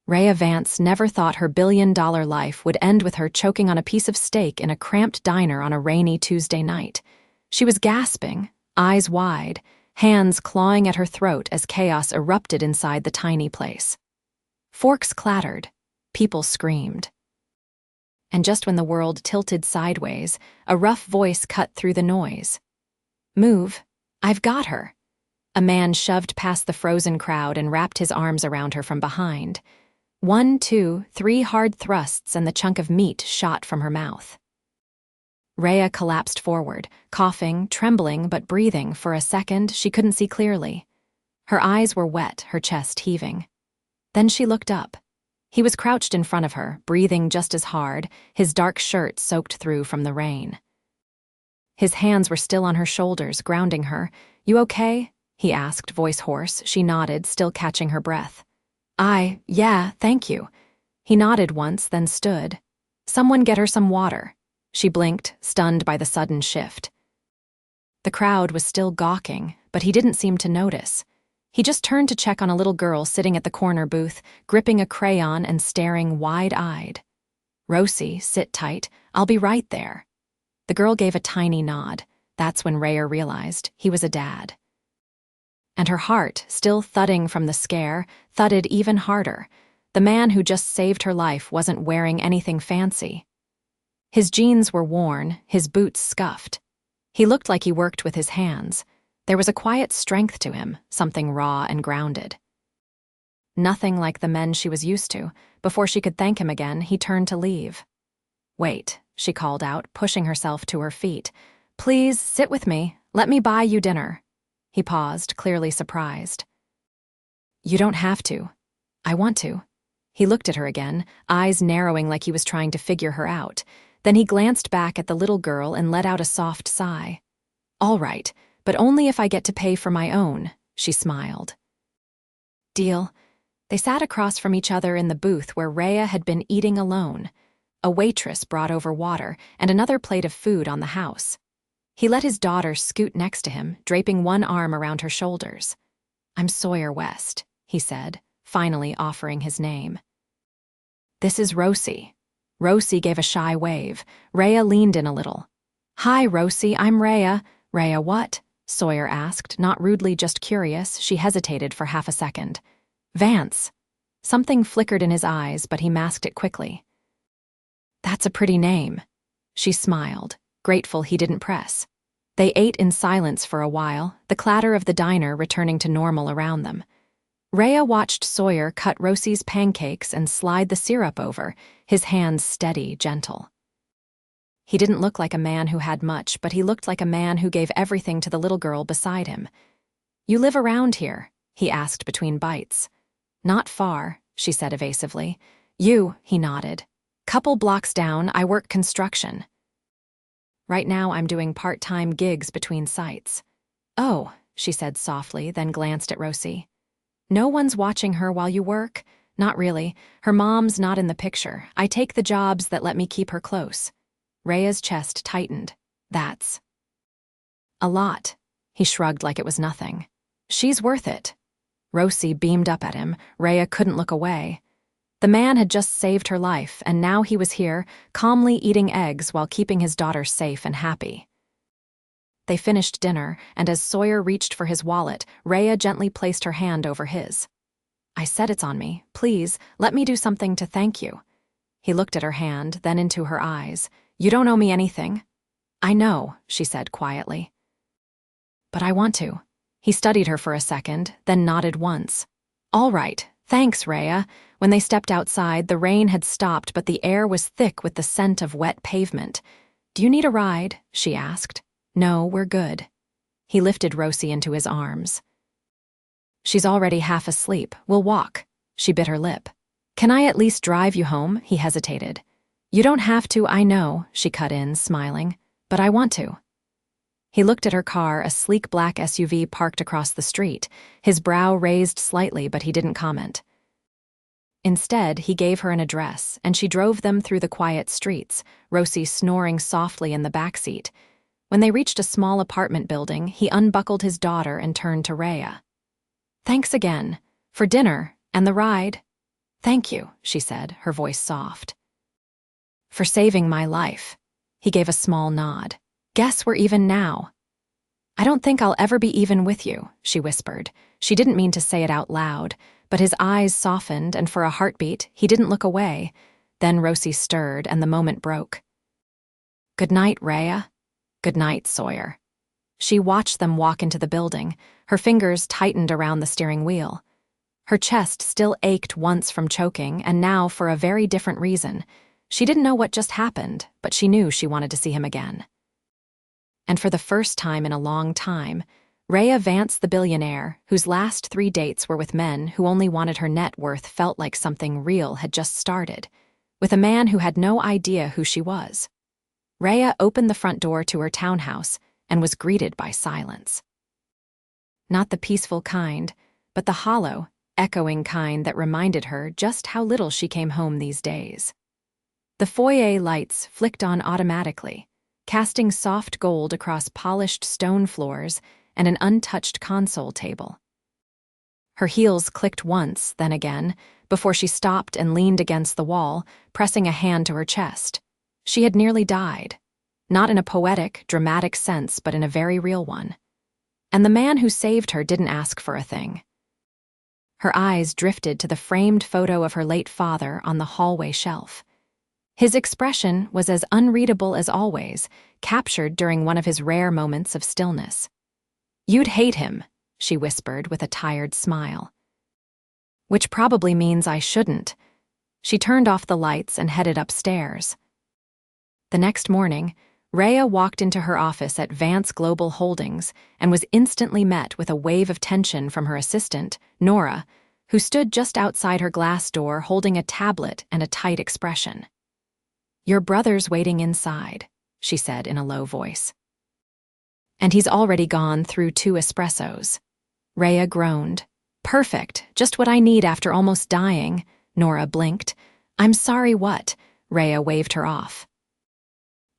Raya Vance never thought her billion-dollar life would end with her choking on a piece of steak in a cramped diner on a rainy Tuesday night. She was gasping, eyes wide, hands clawing at her throat as chaos erupted inside the tiny place. Forks clattered. People screamed. And just when the world tilted sideways, a rough voice cut through the noise. "Move. I've got her." A man shoved past the frozen crowd and wrapped his arms around her from behind. 1, 2, 3 hard thrusts and the chunk of meat shot from her mouth. Raya collapsed forward, coughing, trembling, but breathing. For a second, she couldn't see clearly. Her eyes were wet, her chest heaving. Then she looked up. He was crouched in front of her, breathing just as hard, his dark shirt soaked through from the rain. His hands were still on her shoulders, grounding her. "You okay?" he asked, voice hoarse. She nodded, still catching her breath. Yeah, thank you." He nodded once, then stood. "Someone get her some water." She blinked, stunned by the sudden shift. The crowd was still gawking, but he didn't seem to notice. He just turned to check on a little girl sitting at the corner booth, gripping a crayon and staring wide-eyed. "Rosie, sit tight. I'll be right there." The girl gave a tiny nod. That's when Raya realized he was a dad. And her heart, still thudding from the scare, thudded even harder. The man who just saved her life wasn't wearing anything fancy. His jeans were worn, his boots scuffed. He looked like he worked with his hands. There was a quiet strength to him, something raw and grounded. Nothing like the men she was used to. Before she could thank him again, he turned to leave. "Wait," she called out, pushing herself to her feet. "Please, sit with me. Let me buy you dinner." He paused, clearly surprised. "You don't have to. I want to." He looked at her again, eyes narrowing like he was trying to figure her out. Then he glanced back at the little girl and let out a soft sigh. "All right, but only if I get to pay for my own," she smiled. "Deal." They sat across from each other in the booth where Raya had been eating alone. A waitress brought over water and another plate of food on the house. He let his daughter scoot next to him, draping one arm around her shoulders. "I'm Sawyer West," he said, finally offering his name. "This is Rosie." Rosie gave a shy wave. Raya leaned in a little. "Hi, Rosie, I'm Raya." "Raya what?" Sawyer asked, not rudely, just curious. She hesitated for half a second. "Vance." Something flickered in his eyes, but he masked it quickly. "That's a pretty name." She smiled, grateful he didn't press. They ate in silence for a while, the clatter of the diner returning to normal around them. Raya watched Sawyer cut Rosie's pancakes and slide the syrup over, his hands steady, gentle. He didn't look like a man who had much, but he looked like a man who gave everything to the little girl beside him. "You live around here?" he asked between bites. "Not far," she said evasively. He nodded. "Couple blocks down, I work construction. Right now I'm doing part-time gigs between sites." "Oh," she said softly, then glanced at Rosie. "No one's watching her while you work?" "Not really. Her mom's not in the picture. I take the jobs that let me keep her close." Raya's chest tightened. "That's a lot." He shrugged like it was nothing. "She's worth it." Rosie beamed up at him. Raya couldn't look away. The man had just saved her life, and now he was here, calmly eating eggs while keeping his daughter safe and happy. They finished dinner, and as Sawyer reached for his wallet, Raya gently placed her hand over his. "I said it's on me. Please, let me do something to thank you." He looked at her hand, then into her eyes. "You don't owe me anything." "I know," she said quietly. "But I want to." He studied her for a second, then nodded once. "All right. Thanks, Raya." When they stepped outside, the rain had stopped, but the air was thick with the scent of wet pavement. "Do you need a ride?" she asked. "No, we're good." He lifted Rosie into his arms. "She's already half asleep. We'll walk." She bit her lip. "Can I at least drive you home?" He hesitated. "You don't have to, I know," she cut in, smiling. "But I want to." He looked at her car, a sleek black SUV parked across the street. His brow raised slightly, but he didn't comment. Instead, he gave her an address, and she drove them through the quiet streets, Rosie snoring softly in the backseat. When they reached a small apartment building, he unbuckled his daughter and turned to Raya. "Thanks again. For dinner, and the ride." "Thank you," she said, her voice soft. "For saving my life." He gave a small nod. "Guess we're even now." "I don't think I'll ever be even with you," she whispered. She didn't mean to say it out loud, but his eyes softened, and for a heartbeat, he didn't look away. Then Rosie stirred, and the moment broke. "Good night, Raya." "Good night, Sawyer." She watched them walk into the building, her fingers tightened around the steering wheel. Her chest still ached once from choking, and now for a very different reason. She didn't know what just happened, but she knew she wanted to see him again. And for the first time in a long time, Raya Vance, the billionaire, whose last 3 dates were with men who only wanted her net worth, felt like something real had just started, with a man who had no idea who she was. Raya opened the front door to her townhouse and was greeted by silence. Not the peaceful kind, but the hollow, echoing kind that reminded her just how little she came home these days. The foyer lights flicked on automatically, casting soft gold across polished stone floors and an untouched console table. Her heels clicked once, then again, before she stopped and leaned against the wall, pressing a hand to her chest. She had nearly died. Not in a poetic, dramatic sense, but in a very real one. And the man who saved her didn't ask for a thing. Her eyes drifted to the framed photo of her late father on the hallway shelf. His expression was as unreadable as always, captured during one of his rare moments of stillness. "You'd hate him," she whispered with a tired smile. "Which probably means I shouldn't." She turned off the lights and headed upstairs. The next morning, Raya walked into her office at Vance Global Holdings and was instantly met with a wave of tension from her assistant, Nora, who stood just outside her glass door holding a tablet and a tight expression. "Your brother's waiting inside," she said in a low voice. "And he's already gone through 2 espressos." Raya groaned. "Perfect, just what I need after almost dying." Nora blinked. "I'm sorry, what?" Raya waved her off.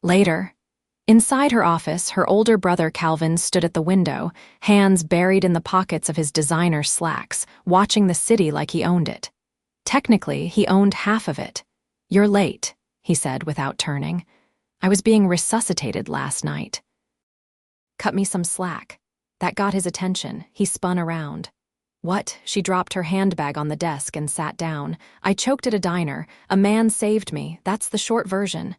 Later, inside her office, her older brother Calvin stood at the window, hands buried in the pockets of his designer slacks, watching the city like he owned it. Technically, he owned half of it. "You're late," he said without turning. "I was being resuscitated last night." "Cut me some slack." That got his attention. He spun around. "What?" She dropped her handbag on the desk and sat down. "I choked at a diner. A man saved me. That's the short version."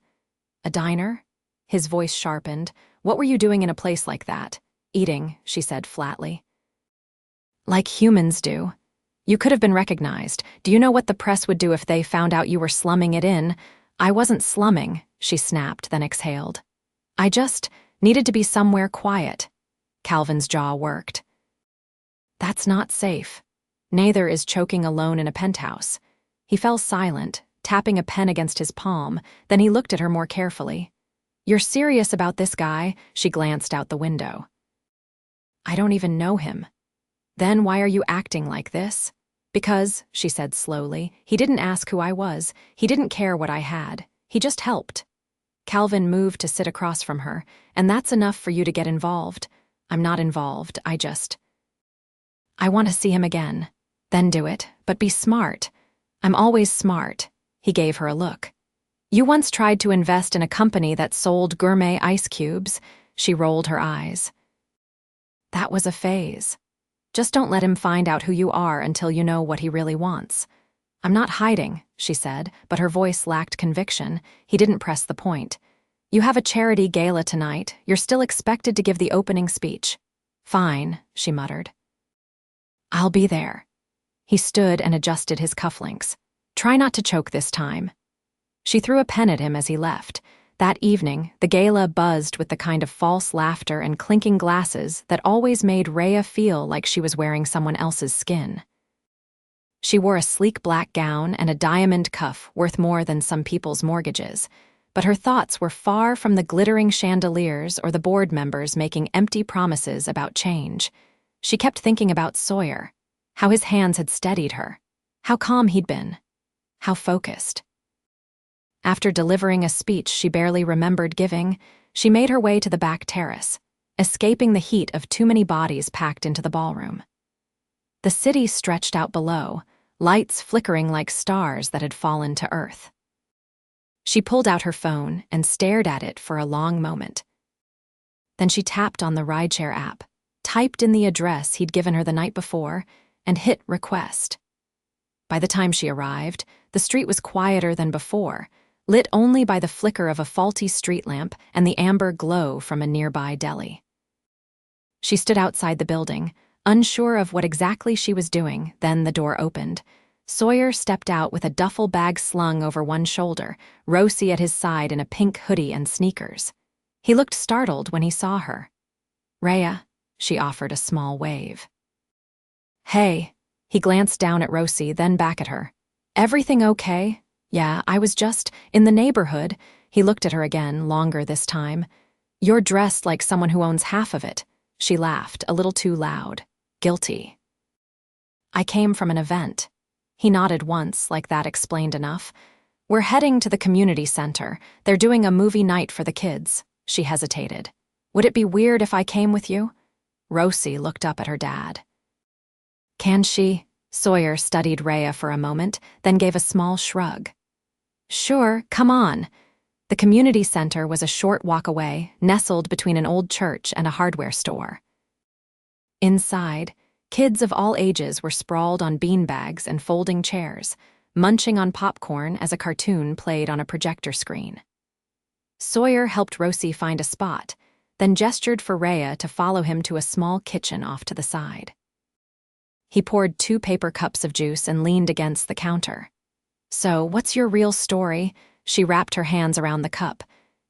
"A diner?" His voice sharpened. "What were you doing in a place like that?" "Eating," she said flatly. "Like humans do. You could have been recognized. Do you know what the press would do if they found out you were slumming it in?" "I wasn't slumming," she snapped, then exhaled. "I just needed to be somewhere quiet." Calvin's jaw worked. "That's not safe. Neither is choking alone in a penthouse." He fell silent, tapping a pen against his palm, then he looked at her more carefully. "You're serious about this guy?" She glanced out the window. "I don't even know him." "Then why are you acting like this?" "Because," she said slowly, "he didn't ask who I was. He didn't care what I had. He just helped." Calvin moved to sit across from her. "And that's enough for you to get involved." "I'm not involved, I want to see him again." "Then do it, but be smart." "I'm always smart." He gave her a look. "You once tried to invest in a company that sold gourmet ice cubes." She rolled her eyes. "That was a phase. Just don't let him find out who you are until you know what he really wants." "I'm not hiding," she said, but her voice lacked conviction. He didn't press the point. "You have a charity gala tonight. You're still expected to give the opening speech." "Fine," she muttered. "I'll be there." He stood and adjusted his cufflinks. "Try not to choke this time." She threw a pen at him as he left. That evening, the gala buzzed with the kind of false laughter and clinking glasses that always made Raya feel like she was wearing someone else's skin. She wore a sleek black gown and a diamond cuff worth more than some people's mortgages, but her thoughts were far from the glittering chandeliers or the board members making empty promises about change. She kept thinking about Sawyer, how his hands had steadied her, how calm he'd been, how focused. After delivering a speech she barely remembered giving, she made her way to the back terrace, escaping the heat of too many bodies packed into the ballroom. The city stretched out below, lights flickering like stars that had fallen to earth. She pulled out her phone and stared at it for a long moment. Then she tapped on the rideshare app, typed in the address he'd given her the night before, and hit request. By the time she arrived, the street was quieter than before, lit only by the flicker of a faulty street lamp and the amber glow from a nearby deli. She stood outside the building, unsure of what exactly she was doing. Then the door opened. Sawyer stepped out with a duffel bag slung over one shoulder, Rosie at his side in a pink hoodie and sneakers. He looked startled when he saw her. "Raya," she offered a small wave. "Hey." He glanced down at Rosie, then back at her. "Everything okay?" "Yeah, I was just in the neighborhood." He looked at her again, longer this time. "You're dressed like someone who owns half of it." She laughed, a little too loud. "Guilty." "I came from an event." He nodded once, like that explained enough. "We're heading to the community center. They're doing a movie night for the kids." She hesitated. "Would it be weird if I came with you?" Rosie looked up at her dad. "Can she?" Sawyer studied Raya for a moment, then gave a small shrug. "Sure, come on." The community center was a short walk away, nestled between an old church and a hardware store. Inside, kids of all ages were sprawled on beanbags and folding chairs, munching on popcorn as a cartoon played on a projector screen. Sawyer helped Rosie find a spot, then gestured for Raya to follow him to a small kitchen off to the side. He poured 2 paper cups of juice and leaned against the counter. "So, what's your real story?" She wrapped her hands around the cup.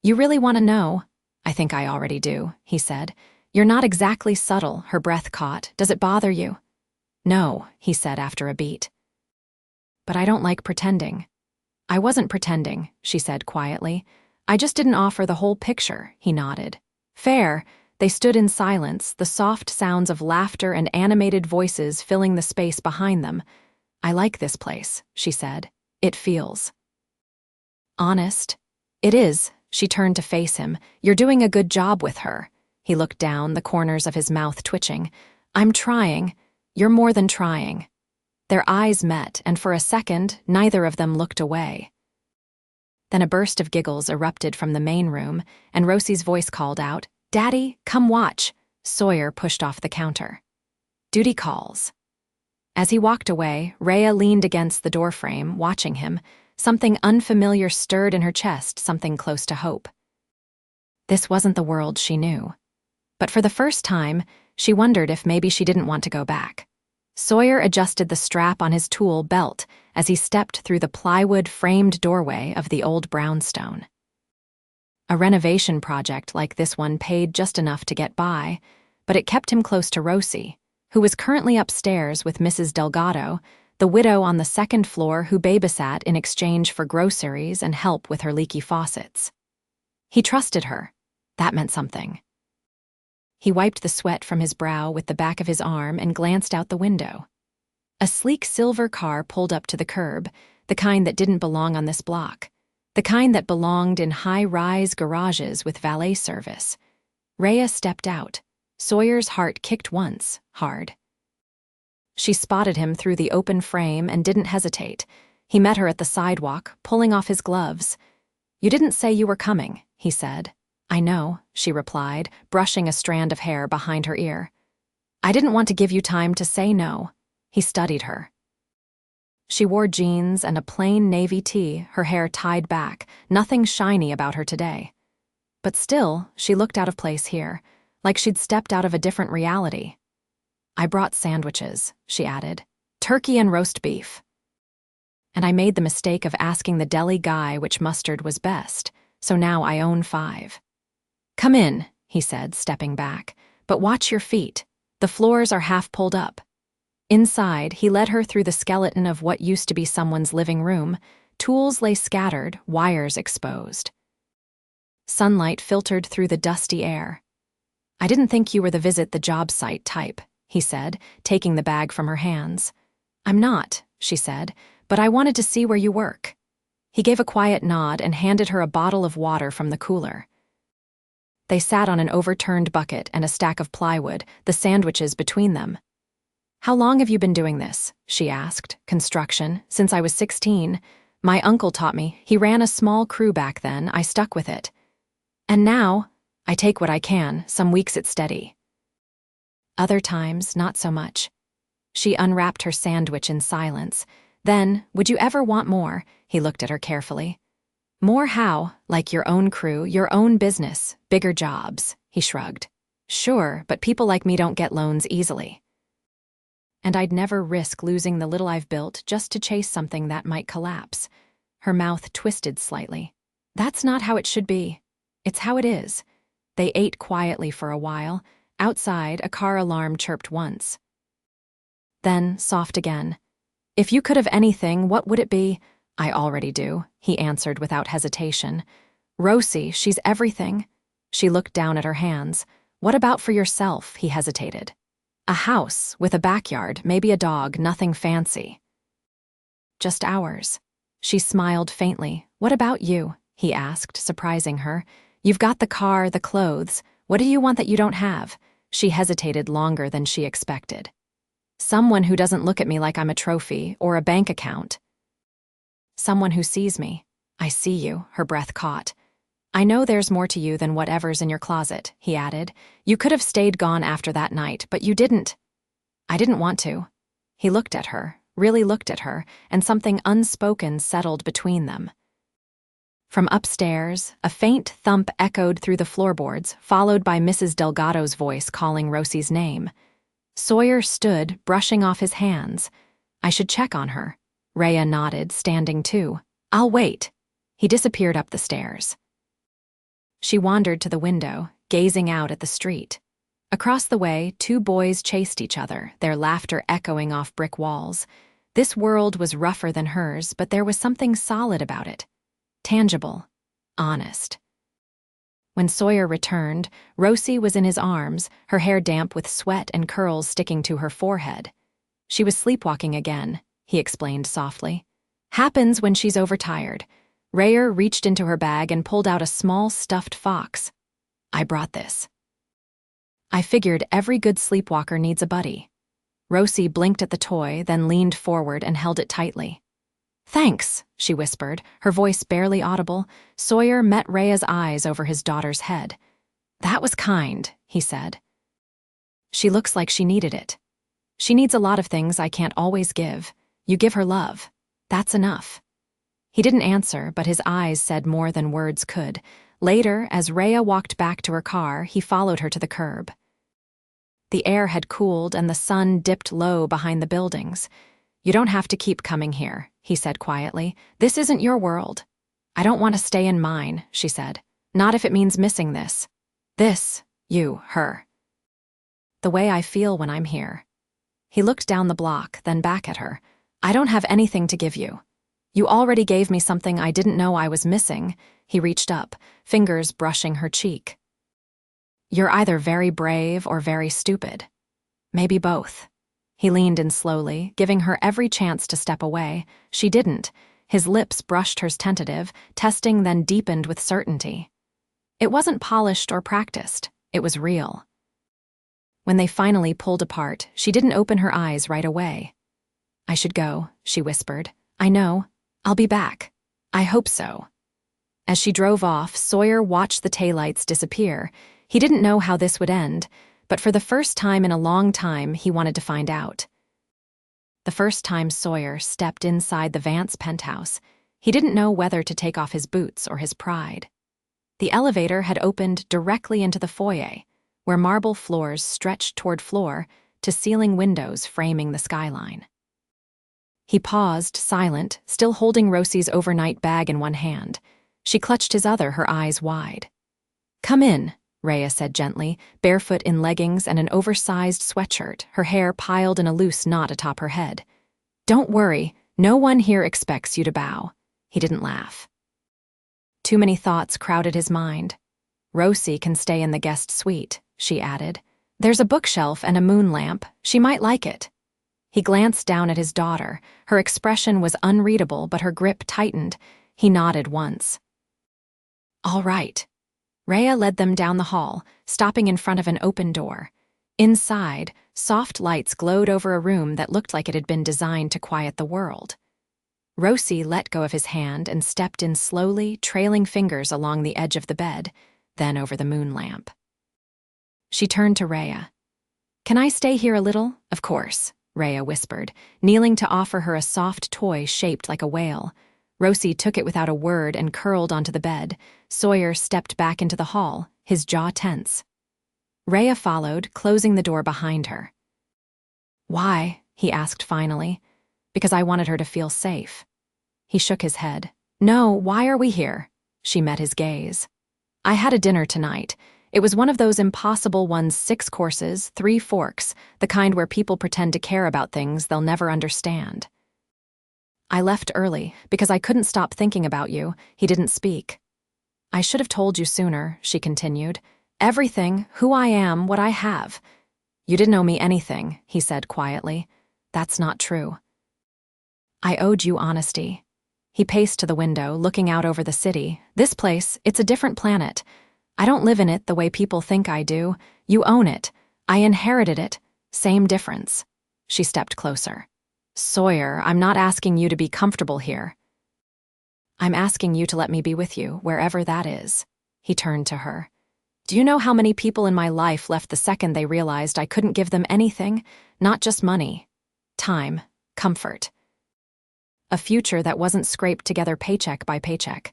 "You really want to know?" "I think I already do," he said. "You're not exactly subtle," her breath caught. "Does it bother you?" "No," he said after a beat. "But I don't like pretending." "I wasn't pretending," she said quietly. "I just didn't offer the whole picture," he nodded. "Fair." They stood in silence, the soft sounds of laughter and animated voices filling the space behind them. "I like this place," she said. "It feels honest." "It is." She turned to face him. "You're doing a good job with her." He looked down, the corners of his mouth twitching. "I'm trying." "You're more than trying." Their eyes met, and for a second, neither of them looked away. Then a burst of giggles erupted from the main room, and Rosie's voice called out, "Daddy, come watch." Sawyer pushed off the counter. "Duty calls." As he walked away, Raya leaned against the doorframe, watching him. Something unfamiliar stirred in her chest, something close to hope. This wasn't the world she knew. But for the first time, she wondered if maybe she didn't want to go back. Sawyer adjusted the strap on his tool belt as he stepped through the plywood-framed doorway of the old brownstone. A renovation project like this one paid just enough to get by, but it kept him close to Rosie, who was currently upstairs with Mrs. Delgado, the widow on the second floor who babysat in exchange for groceries and help with her leaky faucets. He trusted her. That meant something. He wiped the sweat from his brow with the back of his arm and glanced out the window. A sleek silver car pulled up to the curb, the kind that didn't belong on this block. The kind that belonged in high-rise garages with valet service. Raya stepped out. Sawyer's heart kicked once, hard. She spotted him through the open frame and didn't hesitate. He met her at the sidewalk, pulling off his gloves. "You didn't say you were coming," he said. "I know," she replied, brushing a strand of hair behind her ear. "I didn't want to give you time to say no." He studied her. She wore jeans and a plain navy tee, her hair tied back, nothing shiny about her today. But still, she looked out of place here, like she'd stepped out of a different reality. "I brought sandwiches," she added. "Turkey and roast beef. And I made the mistake of asking the deli guy which mustard was best, so now I own 5. "Come in," he said, stepping back. "But watch your feet. The floors are half pulled up." Inside, he led her through the skeleton of what used to be someone's living room. Tools lay scattered, wires exposed. Sunlight filtered through the dusty air. "I didn't think you were the visit the job site type," he said, taking the bag from her hands. "I'm not," she said, "but I wanted to see where you work." He gave a quiet nod and handed her a bottle of water from the cooler. They sat on an overturned bucket and a stack of plywood, the sandwiches between them. How long have you been doing this? She asked. Construction, since I was 16. My uncle taught me. He ran a small crew back then. I stuck with it. And now, I take what I can. Some weeks it's steady. Other times, not so much. She unwrapped her sandwich in silence. Then, would you ever want more? He looked at her carefully. More how? Like your own crew, your own business, bigger jobs. He shrugged. Sure, but people like me don't get loans easily. And I'd never risk losing the little I've built just to chase something that might collapse. Her mouth twisted slightly. That's not how it should be. It's how it is. They ate quietly for a while. Outside, a car alarm chirped once. Then, soft again. If you could have anything, what would it be? I already do, he answered without hesitation. Rosie, she's everything. She looked down at her hands. What about for yourself? He hesitated. A house, with a backyard, maybe a dog, nothing fancy. Just ours. She smiled faintly. What about you? He asked, surprising her. You've got the car, the clothes. What do you want that you don't have? She hesitated longer than she expected. Someone who doesn't look at me like I'm a trophy or a bank account. Someone who sees me. I see you, her breath caught. I know there's more to you than whatever's in your closet, he added. You could have stayed gone after that night, but you didn't. I didn't want to. He looked at her, really looked at her, and something unspoken settled between them. From upstairs, a faint thump echoed through the floorboards, followed by Mrs. Delgado's voice calling Rosie's name. Sawyer stood, brushing off his hands. I should check on her. Raya nodded, standing too. I'll wait. He disappeared up the stairs. She wandered to the window, gazing out at the street. Across the way, two boys chased each other, their laughter echoing off brick walls. This world was rougher than hers, but there was something solid about it. Tangible. Honest. When Sawyer returned, Rosie was in his arms, her hair damp with sweat and curls sticking to her forehead. She was sleepwalking again, he explained softly. Happens when she's overtired. Raya reached into her bag and pulled out a small stuffed fox. I brought this. I figured every good sleepwalker needs a buddy. Rosie blinked at the toy, then leaned forward and held it tightly. Thanks, she whispered, her voice barely audible. Sawyer met Raya's eyes over his daughter's head. That was kind, he said. She looks like she needed it. She needs a lot of things I can't always give. You give her love. That's enough. He didn't answer, but his eyes said more than words could. Later, as Raya walked back to her car, he followed her to the curb. The air had cooled and the sun dipped low behind the buildings. You don't have to keep coming here, he said quietly. This isn't your world. I don't want to stay in mine, she said. Not if it means missing this. This, you, her. The way I feel when I'm here. He looked down the block, then back at her. I don't have anything to give you. You already gave me something I didn't know I was missing. He reached up, fingers brushing her cheek. You're either very brave or very stupid. Maybe both. He leaned in slowly, giving her every chance to step away. She didn't. His lips brushed hers tentative, testing then deepened with certainty. It wasn't polished or practiced. It was real. When they finally pulled apart, she didn't open her eyes right away. I should go, she whispered. I know. I'll be back. I hope so. As she drove off, Sawyer watched the taillights disappear. He didn't know how this would end, but for the first time in a long time, he wanted to find out. The first time Sawyer stepped inside the Vance penthouse, he didn't know whether to take off his boots or his pride. The elevator had opened directly into the foyer, where marble floors stretched toward floor to ceiling windows framing the skyline. He paused, silent, still holding Rosie's overnight bag in one hand. She clutched his other, her eyes wide. Come in, Raya said gently, barefoot in leggings and an oversized sweatshirt, her hair piled in a loose knot atop her head. Don't worry, no one here expects you to bow. He didn't laugh. Too many thoughts crowded his mind. Rosie can stay in the guest suite, she added. There's a bookshelf and a moon lamp. She might like it. He glanced down at his daughter. Her expression was unreadable, but her grip tightened. He nodded once. All right. Raya led them down the hall, stopping in front of an open door. Inside, soft lights glowed over a room that looked like it had been designed to quiet the world. Rosie let go of his hand and stepped in slowly, trailing fingers along the edge of the bed, then over the moon lamp. She turned to Raya. "Can I stay here a little?" "Of course," Raya whispered, kneeling to offer her a soft toy shaped like a whale. Rosie took it without a word and curled onto the bed. Sawyer stepped back into the hall, his jaw tense. Raya followed, closing the door behind her. "Why?" he asked finally. "Because I wanted her to feel safe." He shook his head. "No, why are we here?" She met his gaze. "I had a dinner tonight. It was one of those impossible ones, 6 courses, 3 forks, the kind where people pretend to care about things they'll never understand. I left early because I couldn't stop thinking about you." He didn't speak. "I should have told you sooner," she continued. "Everything, who I am, what I have." "You didn't owe me anything," he said quietly. "That's not true." "I owed you honesty." He paced to the window, looking out over the city. "This place, it's a different planet. I don't live in it the way people think I do. You own it. I inherited it. Same difference." She stepped closer. "Sawyer, I'm not asking you to be comfortable here. I'm asking you to let me be with you, wherever that is." He turned to her. "Do you know how many people in my life left the second they realized I couldn't give them anything? Not just money. Time. Comfort. A future that wasn't scraped together paycheck by paycheck."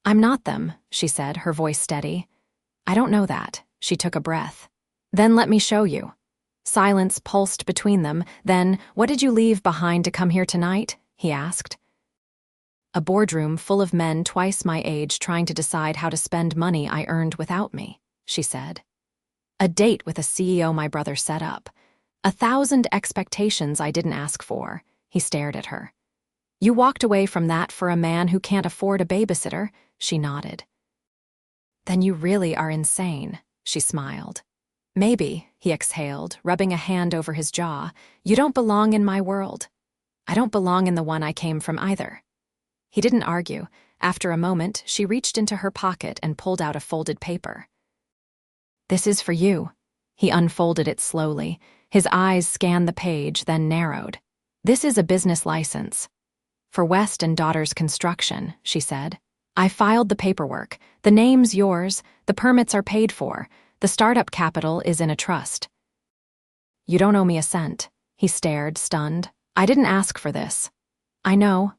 "I'm not them," she said, her voice steady. "I don't know that." She took a breath. "Then let me show you." Silence pulsed between them. Then, "What did you leave behind to come here tonight?" he asked. "A boardroom full of men twice my age trying to decide how to spend money I earned without me," she said. "A date with a CEO my brother set up. 1,000 expectations I didn't ask for." He stared at her. "You walked away from that for a man who can't afford a babysitter?" She nodded. "Then you really are insane," she smiled. "Maybe," he exhaled, rubbing a hand over his jaw. "You don't belong in my world. I don't belong in the one I came from either." He didn't argue. After a moment, she reached into her pocket and pulled out a folded paper. "This is for you." He unfolded it slowly. His eyes scanned the page, then narrowed. "This is a business license. For West and Daughters Construction," she said. "I filed the paperwork. The name's yours. The permits are paid for. The startup capital is in a trust." "You don't owe me a cent." He stared, stunned. "I didn't ask for this." "I know.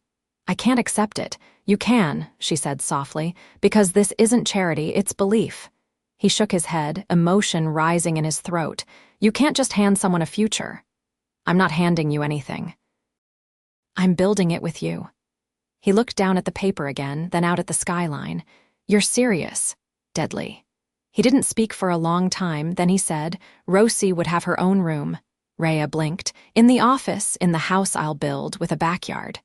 I can't accept it." "You can," she said softly, "because this isn't charity, it's belief." He shook his head, emotion rising in his throat. "You can't just hand someone a future." "I'm not handing you anything. I'm building it with you." He looked down at the paper again, then out at the skyline. "You're serious." Deadly. He didn't speak for a long time, then he said, "Rosie would have her own room." Raya blinked. "In the office, in the house I'll build, with a backyard."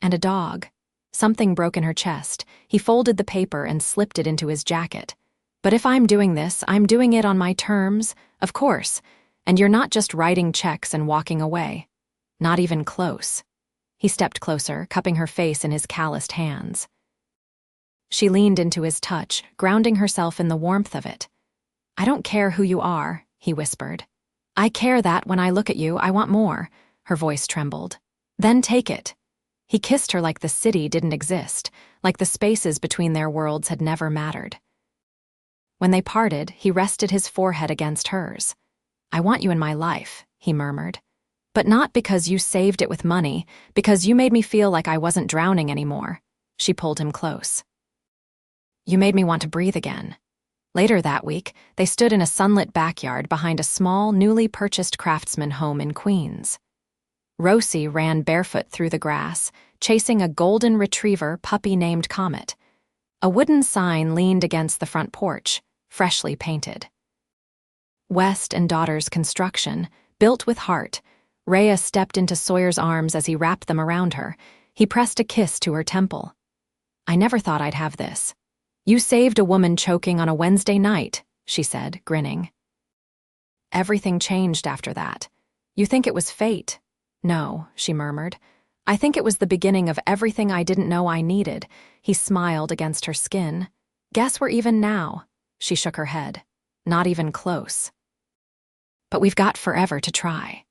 "And a dog." Something broke in her chest. He folded the paper and slipped it into his jacket. "But if I'm doing this, I'm doing it on my terms, of course. And you're not just writing checks and walking away. Not even close." He stepped closer, cupping her face in his calloused hands. She leaned into his touch, grounding herself in the warmth of it. "I don't care who you are," he whispered. "I care that when I look at you, I want more." Her voice trembled. "Then take it." He kissed her like the city didn't exist, like the spaces between their worlds had never mattered. When they parted, he rested his forehead against hers. "I want you in my life," he murmured. "But not because you saved it with money, because you made me feel like I wasn't drowning anymore." She pulled him close. "You made me want to breathe again." Later that week, they stood in a sunlit backyard behind a small, newly purchased craftsman home in Queens. Rosie ran barefoot through the grass, chasing a golden retriever puppy named Comet. A wooden sign leaned against the front porch, freshly painted. West and Daughters Construction, built with heart. Raya stepped into Sawyer's arms as he wrapped them around her. He pressed a kiss to her temple. "I never thought I'd have this." "You saved a woman choking on a Wednesday night," she said, grinning. "Everything changed after that. You think it was fate?" "No," she murmured. "I think it was the beginning of everything I didn't know I needed." He smiled against her skin. "Guess we're even now." She shook her head. "Not even close." but we've got forever to try."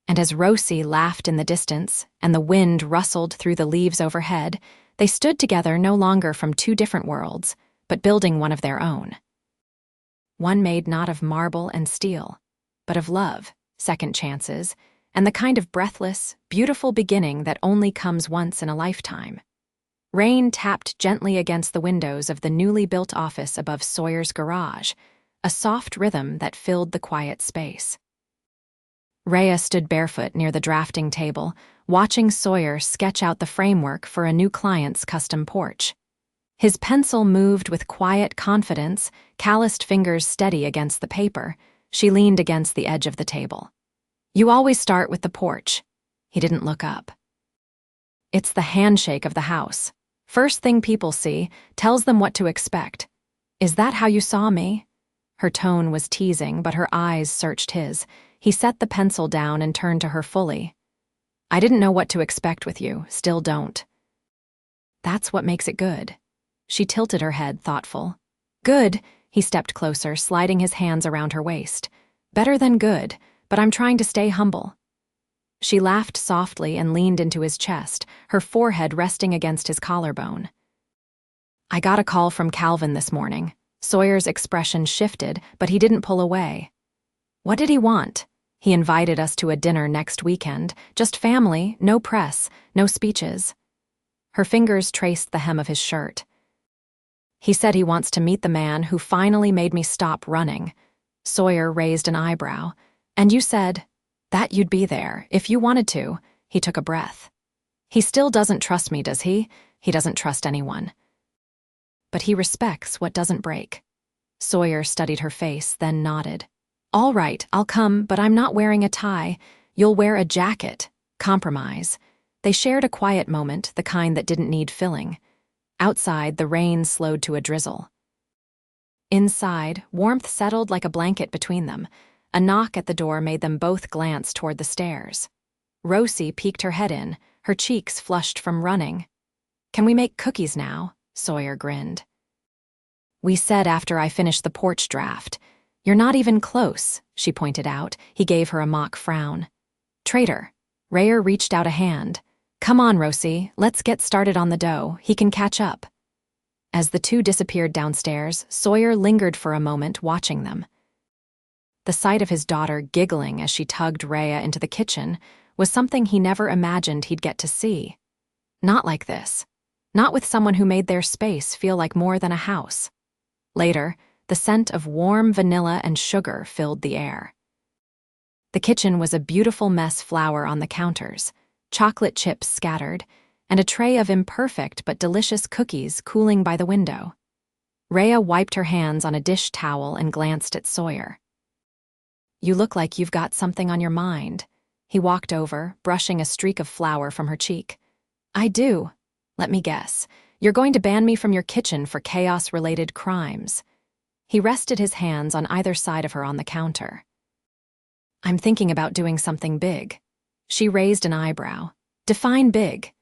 And as Rosie laughed in the distance and the wind rustled through the leaves overhead, they stood together no longer from two different worlds, but building one of their own. One made not of marble and steel, but of love, second chances, and the kind of breathless, beautiful beginning that only comes once in a lifetime. Rain tapped gently against the windows of the newly built office above Sawyer's garage, a soft rhythm that filled the quiet space. Raya stood barefoot near the drafting table, watching Sawyer sketch out the framework for a new client's custom porch. His pencil moved with quiet confidence, calloused fingers steady against the paper. She leaned against the edge of the table. "You always start with the porch." He didn't look up. "It's the handshake of the house. First thing people see, tells them what to expect. Is that how you saw me?" Her tone was teasing, but her eyes searched his. He set the pencil down and turned to her fully. "I didn't know what to expect with you, still don't." "That's what makes it good." She tilted her head, thoughtful. "Good," he stepped closer, sliding his hands around her waist. "Better than good, but I'm trying to stay humble." She laughed softly and leaned into his chest, her forehead resting against his collarbone. "I got a call from Calvin this morning." Sawyer's expression shifted, but he didn't pull away. "What did he want?" "He invited us to a dinner next weekend, just family, no press, no speeches." Her fingers traced the hem of his shirt. "He said he wants to meet the man who finally made me stop running." Sawyer raised an eyebrow. "And you said that you'd be there, if you wanted to." He took a breath. "He still doesn't trust me, does he?" "He doesn't trust anyone. But he respects what doesn't break." Sawyer studied her face, then nodded. "All right, I'll come, but I'm not wearing a tie. You'll wear a jacket." Compromise. They shared a quiet moment, the kind that didn't need filling. Outside, the rain slowed to a drizzle. Inside, warmth settled like a blanket between them. A knock at the door made them both glance toward the stairs. Rosie peeked her head in, her cheeks flushed from running. "Can we make cookies now?" Sawyer grinned. "We said after I finished the porch draft." "You're not even close," she pointed out. He gave her a mock frown. "Traitor." Raya reached out a hand. "Come on, Rosie, let's get started on the dough. He can catch up." As the two disappeared downstairs, Sawyer lingered for a moment, watching them. The sight of his daughter giggling as she tugged Raya into the kitchen was something he never imagined he'd get to see. Not like this. Not with someone who made their space feel like more than a house. Later, the scent of warm vanilla and sugar filled the air. The kitchen was a beautiful mess: flour on the counters, chocolate chips scattered, and a tray of imperfect but delicious cookies cooling by the window. Raya wiped her hands on a dish towel and glanced at Sawyer. "You look like you've got something on your mind." He walked over, brushing a streak of flour from her cheek. "I do. Let me guess. You're going to ban me from your kitchen for chaos-related crimes." He rested his hands on either side of her on the counter. "I'm thinking about doing something big." She raised an eyebrow. "Define big."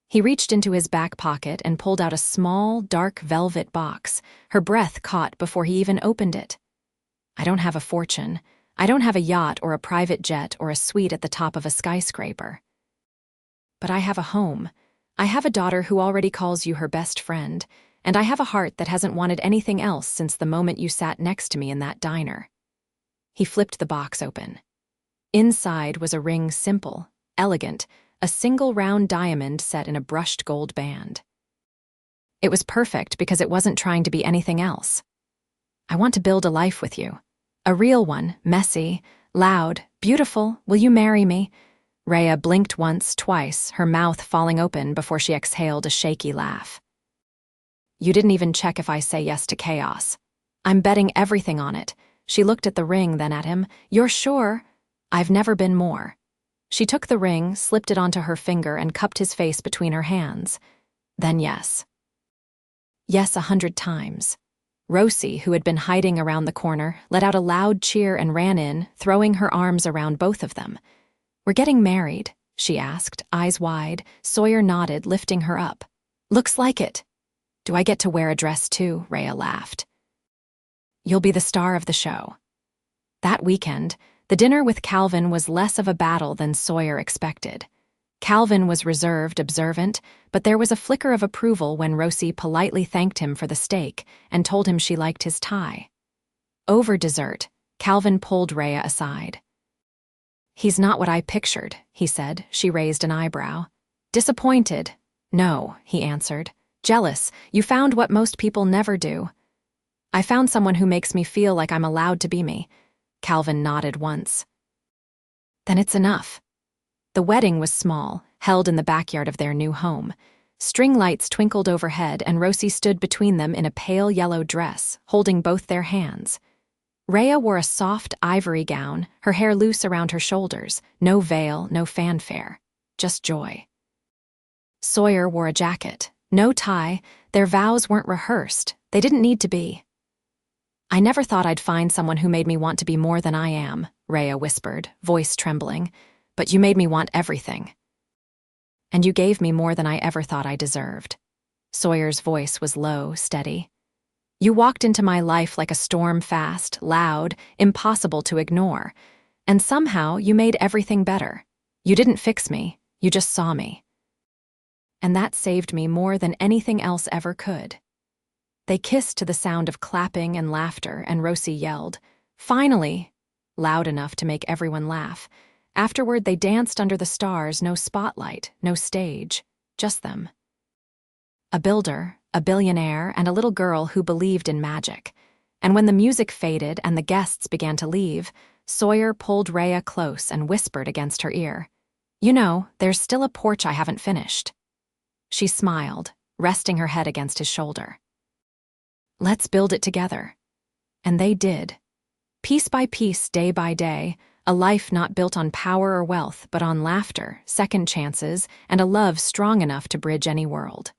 He reached into his back pocket and pulled out a small, dark velvet box. Her breath caught before he even opened it. "I don't have a fortune. I don't have a yacht or a private jet or a suite at the top of a skyscraper. But I have a home. I have a daughter who already calls you her best friend, and I have a heart that hasn't wanted anything else since the moment you sat next to me in that diner." He flipped the box open. Inside was a ring, simple, elegant, a single round diamond set in a brushed gold band. It was perfect because it wasn't trying to be anything else. "I want to build a life with you. A real one, messy, loud, beautiful. Will you marry me?" Raya blinked once, twice, her mouth falling open before she exhaled a shaky laugh. "You didn't even check if I say yes to chaos." "I'm betting everything on it." She looked at the ring, then at him. "You're sure?" "I've never been more." She took the ring, slipped it onto her finger, and cupped his face between her hands. Then yes. Yes, 100 times. Rosie, who had been hiding around the corner, let out a loud cheer and ran in, throwing her arms around both of them. "We're getting married?" she asked, eyes wide. Sawyer nodded, lifting her up. "Looks like it." "Do I get to wear a dress too?" Raya laughed. "You'll be the star of the show." That weekend, the dinner with Calvin was less of a battle than Sawyer expected. Calvin was reserved, observant, but there was a flicker of approval when Rosie politely thanked him for the steak and told him she liked his tie. Over dessert, Calvin pulled Raya aside. "He's not what I pictured," he said. She raised an eyebrow. "Disappointed?" "No," he answered. "Jealous. You found what most people never do." "I found someone who makes me feel like I'm allowed to be me." Calvin nodded once. "Then it's enough." The wedding was small, held in the backyard of their new home. String lights twinkled overhead, and Rosie stood between them in a pale yellow dress, holding both their hands. Raya wore a soft ivory gown, her hair loose around her shoulders, no veil, no fanfare, just joy. Sawyer wore a jacket, no tie. Their vows weren't rehearsed, they didn't need to be. "I never thought I'd find someone who made me want to be more than I am," Raya whispered, voice trembling, "but you made me want everything. And you gave me more than I ever thought I deserved." Sawyer's voice was low, steady. "You walked into my life like a storm, fast, loud, impossible to ignore. And somehow you made everything better. You didn't fix me, you just saw me. And that saved me more than anything else ever could." They kissed to the sound of clapping and laughter, and Rosie yelled, "Finally!" loud enough to make everyone laugh. Afterward, they danced under the stars, no spotlight, no stage, just them. A builder, a billionaire, and a little girl who believed in magic. And when the music faded and the guests began to leave, Sawyer pulled Raya close and whispered against her ear, "You know, there's still a porch I haven't finished." She smiled, resting her head against his shoulder. "Let's build it together." And they did. Piece by piece, day by day, a life not built on power or wealth, but on laughter, second chances, and a love strong enough to bridge any world.